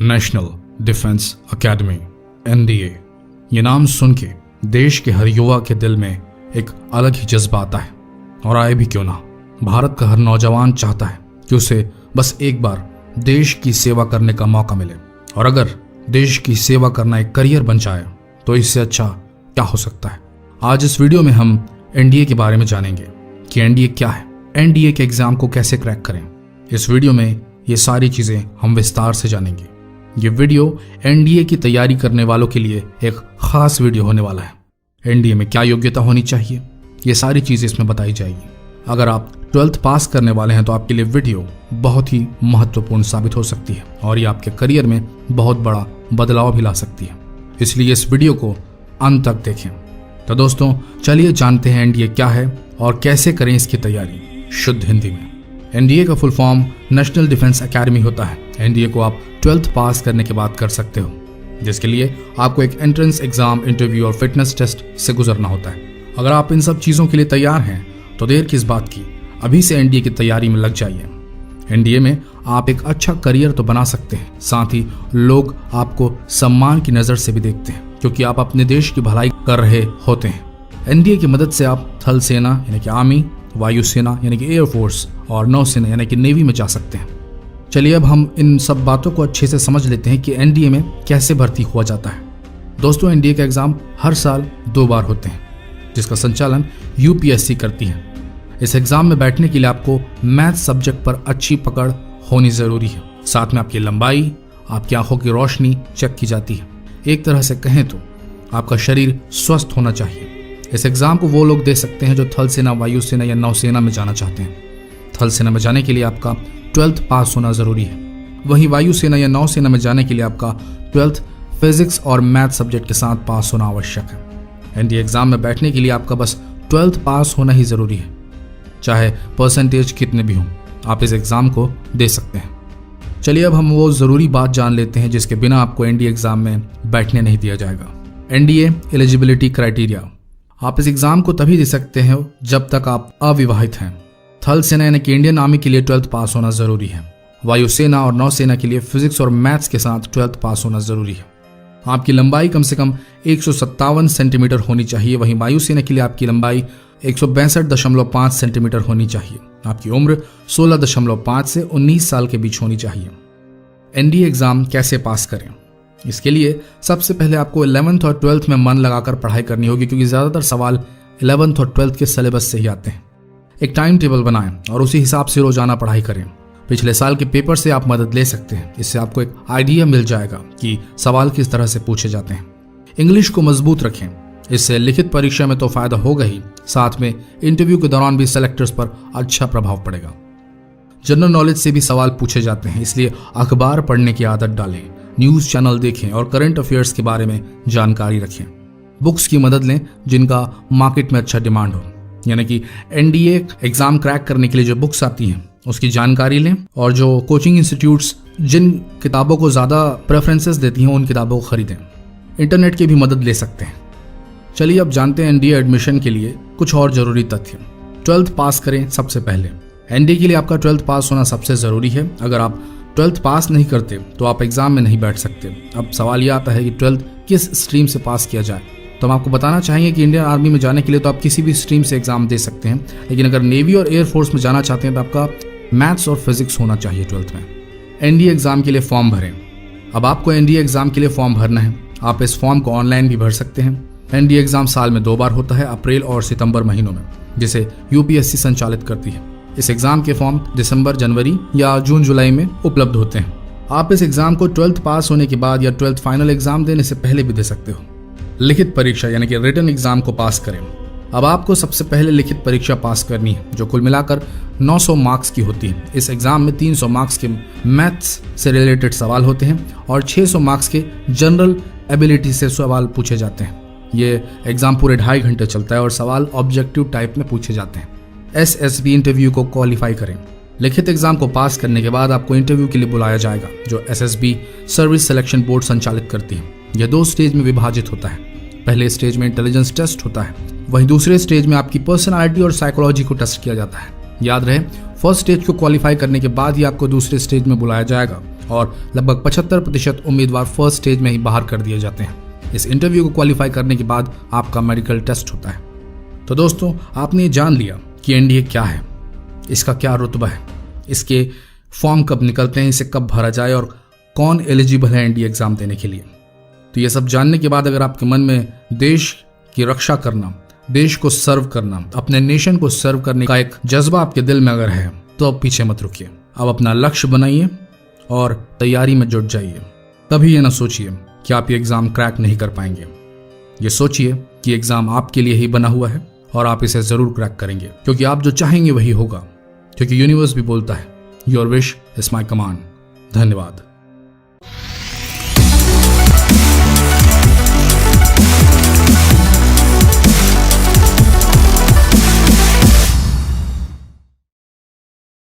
National defence academy NDA। ये नाम सुन के देश के हर युवा के दिल में एक अलग ही जज्बा आता है, और आए भी क्यों ना। भारत का हर नौजवान चाहता है कि उसे बस एक बार देश की सेवा करने का मौका मिले, और अगर देश की सेवा करना एक करियर बन जाए तो इससे अच्छा क्या हो सकता है। आज इस वीडियो में हम NDA के बारे में जानेंगे कि NDA क्या है, NDA के एग्जाम को कैसे क्रैक करें। इस वीडियो में ये सारी चीजें हम विस्तार से जानेंगे। ये वीडियो NDA की तैयारी करने वालों के लिए एक खास वीडियो होने वाला है। NDA में क्या योग्यता होनी चाहिए, ये सारी चीजें इसमें बताई जाएगी। अगर आप 12th पास करने वाले हैं तो आपके लिए वीडियो बहुत ही महत्वपूर्ण साबित हो सकती है, और ये आपके करियर में बहुत बड़ा बदलाव भी ला सकती है। इसलिए इस वीडियो को अंत तक देखें। तो दोस्तों चलिए जानते हैं NDA क्या है और कैसे करें इसकी तैयारी शुद्ध हिंदी में। NDA का full form national defence academy होता है। NDA को आप 12th पास करने के बाद कर सकते हो, जिसके लिए आपको एक एंट्रेंस एग्जाम, इंटरव्यू और फिटनेस टेस्ट से गुजरना होता है। अगर आप इन सब चीज़ों के लिए तैयार हैं तो देर किस बात की, अभी से NDA की तैयारी में लग जाइए। NDA में आप एक अच्छा करियर तो बना सकते हैं, साथ ही लोग आपको सम्मान की नज़र से भी देखते हैं, क्योंकि आप अपने देश की भलाई कर रहे होते हैं। NDA की मदद से आप थल सेना यानी कि आर्मी, वायुसेना यानी कि एयरफोर्स और नौसेना यानी कि नेवी में जा सकते हैं। चलिए अब हम इन सब बातों को अच्छे से समझ लेते हैं कि NDA में कैसे भर्ती हुआ जाता है। दोस्तों NDA का एग्जाम हर साल 2 बार होते हैं, जिसका संचालन UPSC करती है। इस एग्जाम में बैठने के लिए आपको मैथ सब्जेक्ट पर अच्छी पकड़ होनी जरूरी है। साथ में आपकी लंबाई, आपकी आंखों की रोशनी चेक की जाती है। एक तरह से कहें तो आपका शरीर स्वस्थ होना चाहिए। इस एग्जाम को वो लोग दे सकते हैं जो थल सेना, वायुसेना या नौसेना में जाना चाहते हैं। थल सेना में जाने के लिए आपका 12th पास होना जरूरी है। वहीं वायुसेना या नौसेना में जाने के लिए आपका 12th फिजिक्स और मैथ सब्जेक्ट के साथ पास होना आवश्यक है। NDA एग्जाम में बैठने के लिए आपका बस 12th पास होना ही जरूरी है। चाहे परसेंटेज कितने भी हों, आप इस एग्जाम को दे सकते हैं। चलिए अब हम वो जरूरी बात जान लेते हैं जिसके बिना आपको NDA एग्जाम में बैठने नहीं दिया जाएगा। NDA eligibility criteria. आप इस एग्जाम को तभी दे सकते हैं जब तक आप अविवाहित हैं। थल सेना यानी कि इंडियन आर्मी के लिए 12th पास होना जरूरी है। वायुसेना और नौसेना के लिए फिजिक्स और मैथ्स के साथ 12th पास होना जरूरी है। आपकी लंबाई कम से कम 157 सेंटीमीटर होनी चाहिए। वहीं वायुसेना के लिए आपकी लंबाई 162.5 सेंटीमीटर होनी चाहिए। आपकी उम्र 16.5 से 19 साल के बीच होनी चाहिए। NDA एग्जाम कैसे पास करें, इसके लिए सबसे पहले आपको 11th और 12th में मन लगाकर पढ़ाई करनी होगी, क्योंकि ज़्यादातर सवाल 11th और 12th के सिलेबस से ही आते हैं। एक टाइम टेबल बनाएं और उसी हिसाब से रोजाना पढ़ाई करें। पिछले साल के पेपर से आप मदद ले सकते हैं। इससे आपको एक आइडिया मिल जाएगा कि सवाल किस तरह से पूछे जाते हैं। इंग्लिश को मजबूत रखें, इससे लिखित परीक्षा में तो फायदा होगा ही, साथ में इंटरव्यू के दौरान भी सेलेक्टर्स पर अच्छा प्रभाव पड़ेगा। जनरल नॉलेज से भी सवाल पूछे जाते हैं, इसलिए अखबार पढ़ने की आदत डालें, न्यूज चैनल देखें और करंट अफेयर्स के बारे में जानकारी रखें। बुक्स की मदद लें जिनका मार्केट में अच्छा डिमांड हो, यानी कि NDA एग्जाम क्रैक करने के लिए जो बुक्स आती हैं उसकी जानकारी लें, और जो कोचिंग इंस्टीट्यूट्स जिन किताबों को ज़्यादा प्रेफरेंसेस देती हैं उन किताबों को खरीदें। इंटरनेट की भी मदद ले सकते हैं। चलिए अब जानते हैं NDA एडमिशन के लिए कुछ और ज़रूरी तथ्य। 12th पास करें सबसे पहले। NDA के लिए आपका 12th पास होना सबसे ज़रूरी है। अगर आप 12th पास नहीं करते तो आप एग्ज़ाम में नहीं बैठ सकते। अब सवाल यह आता है कि 12th किस स्ट्रीम से पास किया जाए, तो हम आपको बताना चाहेंगे कि इंडियन आर्मी में जाने के लिए तो आप किसी भी स्ट्रीम से एग्जाम दे सकते हैं, लेकिन अगर नेवी और एयरफोर्स में जाना चाहते हैं तो आपका मैथ्स और फिजिक्स होना चाहिए 12th में। NDA एग्जाम के लिए फॉर्म भरें। अब आपको NDA एग्जाम के लिए फॉर्म भरना है। आप इस फॉर्म को ऑनलाइन भी भर सकते हैं। NDA एग्जाम साल में 2 बार होता है, अप्रैल और सितंबर महीनों में, जिसे UPSC संचालित करती है। इस एग्जाम के फॉर्म दिसंबर, जनवरी या जून, जुलाई में उपलब्ध होते हैं। आप इस एग्जाम को 12th पास होने के बाद या 12th फाइनल एग्जाम देने से पहले भी दे सकते हो। लिखित परीक्षा यानी कि रिटन एग्जाम को पास करें। अब आपको सबसे पहले लिखित परीक्षा पास करनी है, जो कुल मिलाकर 900 मार्क्स की होती है। इस एग्जाम में 300 मार्क्स के मैथ्स से रिलेटेड सवाल होते हैं और 600 मार्क्स के जनरल एबिलिटी से सवाल पूछे जाते हैं। ये एग्जाम पूरे 2.5 घंटे चलता है और सवाल ऑब्जेक्टिव टाइप में पूछे जाते हैं। SSB इंटरव्यू को क्वालिफाई करें। लिखित एग्जाम को पास करने के बाद आपको इंटरव्यू के लिए बुलाया जाएगा, जो SSB सर्विस सिलेक्शन बोर्ड संचालित करती है। यह 2 स्टेज में विभाजित होता है। पहले स्टेज में इंटेलिजेंस टेस्ट होता है, वहीं दूसरे स्टेज में आपकी पर्सनालिटी और साइकोलॉजी को टेस्ट किया जाता है। याद रहे, फर्स्ट स्टेज को क्वालिफाई करने के बाद ही आपको दूसरे स्टेज में बुलाया जाएगा और लगभग 75% उम्मीदवार फर्स्ट स्टेज में ही बाहर कर दिए जाते हैं। इस इंटरव्यू को क्वालिफाई करने के बाद आपका मेडिकल टेस्ट होता है। तो दोस्तों, आपने जान लिया कि एनडीए क्या है, इसका क्या रुतबा है, इसके फॉर्म कब निकलते हैं, इसे कब भरा जाए और कौन एलिजिबल है एनडीए एग्जाम देने के लिए। तो ये सब जानने के बाद अगर आपके मन में देश की रक्षा करना, देश को सर्व करना, अपने नेशन को सर्व करने का एक जज्बा आपके दिल में अगर है तो अब पीछे मत रुकिए। अब अपना लक्ष्य बनाइए और तैयारी में जुट जाइए। कभी ये ना सोचिए कि आप ये एग्जाम क्रैक नहीं कर पाएंगे। ये सोचिए कि एग्जाम आपके लिए ही बना हुआ है और आप इसे जरूर क्रैक करेंगे, क्योंकि आप जो चाहेंगे वही होगा, क्योंकि यूनिवर्स भी बोलता है your wish is my command. धन्यवाद।